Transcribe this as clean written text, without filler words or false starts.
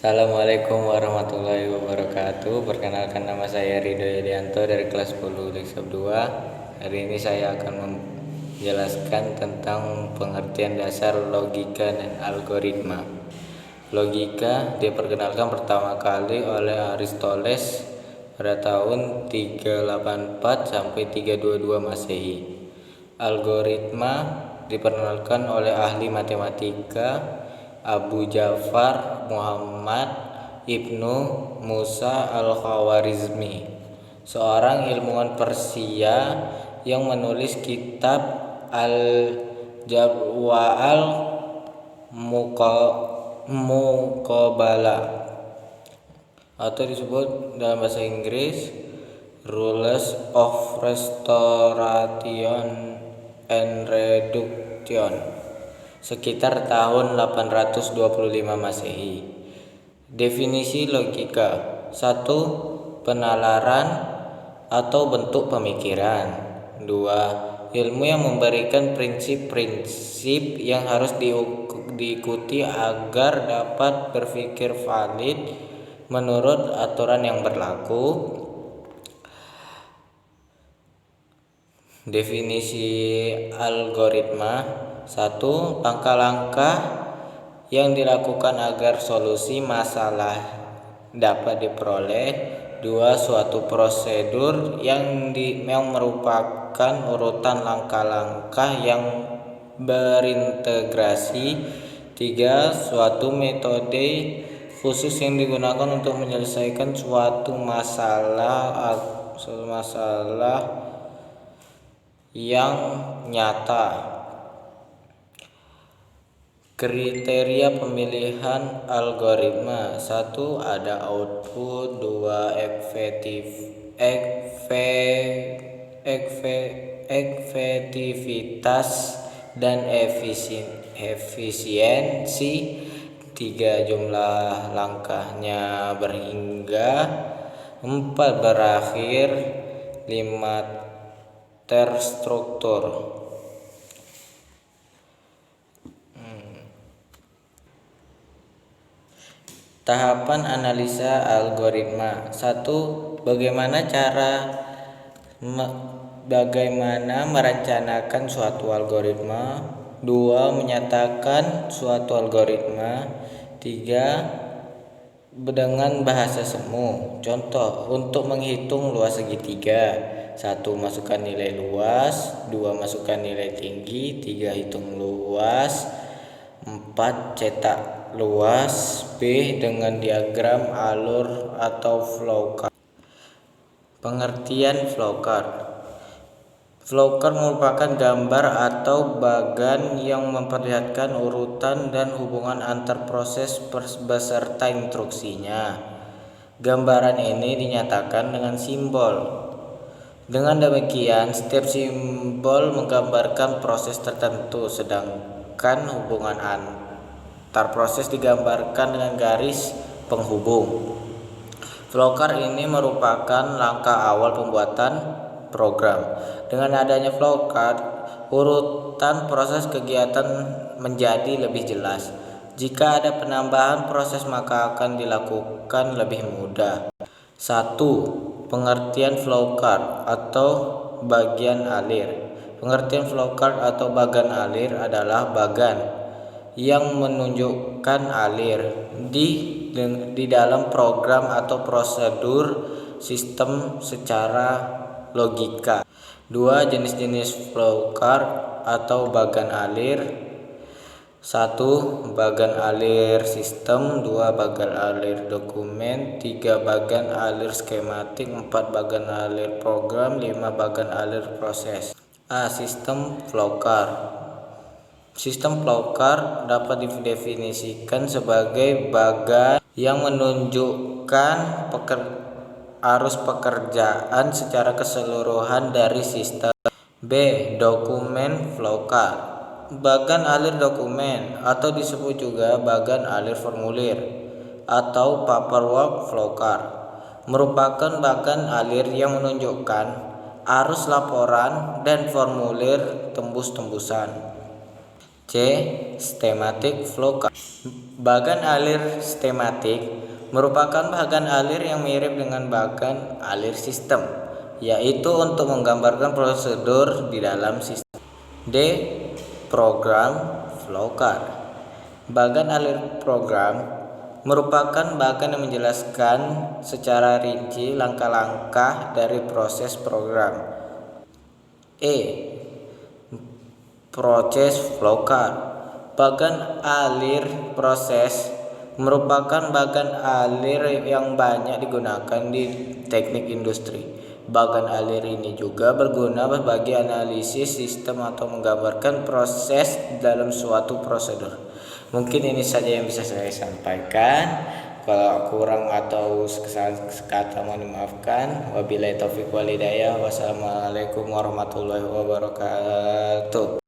Assalamualaikum warahmatullahi wabarakatuh. Perkenalkan, nama saya Rido Yulianto dari kelas 10 Liksab 2. Hari ini saya akan menjelaskan tentang pengertian dasar logika dan algoritma. Logika diperkenalkan pertama kali oleh Aristoteles pada tahun 384 sampai 322 Masehi. Algoritma diperkenalkan oleh ahli matematika Abu Ja'far Muhammad Ibnu Musa Al-Khawarizmi, seorang ilmuwan Persia yang menulis kitab Al-Jabr Al-Muqabalah, atau disebut dalam bahasa Inggris Rules of Restoration and Reduction, sekitar tahun 825 Masehi. Definisi logika: 1. Penalaran atau bentuk pemikiran. 2. Ilmu yang memberikan prinsip-prinsip yang harus diikuti agar dapat berpikir valid menurut aturan yang berlaku. Definisi algoritma: 1. Langkah-langkah yang dilakukan agar solusi masalah dapat diperoleh. 2. Suatu prosedur yang merupakan urutan langkah-langkah yang berintegrasi. 3. Suatu metode khusus yang digunakan untuk menyelesaikan suatu masalah yang nyata. Kriteria pemilihan algoritma: 1. Ada output. 2. Efektivitas dan efisiensi. 3. Jumlah langkahnya berhingga. 4. Berakhir. 5. Terstruktur. Tahapan analisa algoritma: 1. Bagaimana merencanakan suatu algoritma. 2. Menyatakan suatu algoritma. 3. Dengan bahasa semu. Contoh: untuk menghitung luas segitiga. 1. Masukkan nilai luas. 2. Masukkan nilai tinggi. 3. Hitung luas. 4. Cetak luas. B. Dengan diagram alur atau flowchart. Pengertian flowchart: flowchart merupakan gambar atau bagan yang memperlihatkan urutan dan hubungan antar proses beserta instruksinya. Gambaran ini dinyatakan dengan simbol. Dengan demikian, setiap simbol menggambarkan proses tertentu, sedangkan hubungan antar proses digambarkan dengan garis penghubung. Flowchart ini merupakan langkah awal pembuatan program. Dengan adanya flowchart, urutan proses kegiatan menjadi lebih jelas. Jika ada penambahan proses, maka akan dilakukan lebih mudah. 1. Pengertian flowchart atau bagian alir. Pengertian flowchart atau bagan alir adalah bagan yang menunjukkan alir di dalam program atau prosedur sistem secara logika. 2. Jenis-jenis flowchart atau bagan alir: 1. Bagan alir sistem. 2. Bagan alir dokumen. 3. Bagan alir skematik. 4. Bagan alir program. 5. Bagan alir proses. A. Sistem flowchart. Sistem flowchart dapat didefinisikan sebagai bagan yang menunjukkan arus pekerjaan secara keseluruhan dari sistem. B. Dokumen flowchart. Bagan alir dokumen, atau disebut juga bagan alir formulir atau paperwork flowchart, merupakan bagan alir yang menunjukkan arus laporan dan formulir tembus-tembusan. C. Schematic flowchart. Bagan alir skematik merupakan bagan alir yang mirip dengan bagan alir sistem, yaitu untuk menggambarkan prosedur di dalam sistem. D. Program flowchart. Bagan alir program merupakan bagan yang menjelaskan secara rinci langkah-langkah dari proses program. E. Proses flowchart. Bagan alir proses merupakan bagan alir yang banyak digunakan di teknik industri. Bagan alir ini juga berguna bagi analisis sistem atau menggambarkan proses dalam suatu prosedur. Mungkin ini saja yang bisa saya sampaikan. Kalau kurang atau kesalahan kata mohon dimaafkan. Wabillahi taufiq wal hidayah. Wassalamualaikum warahmatullahi wabarakatuh.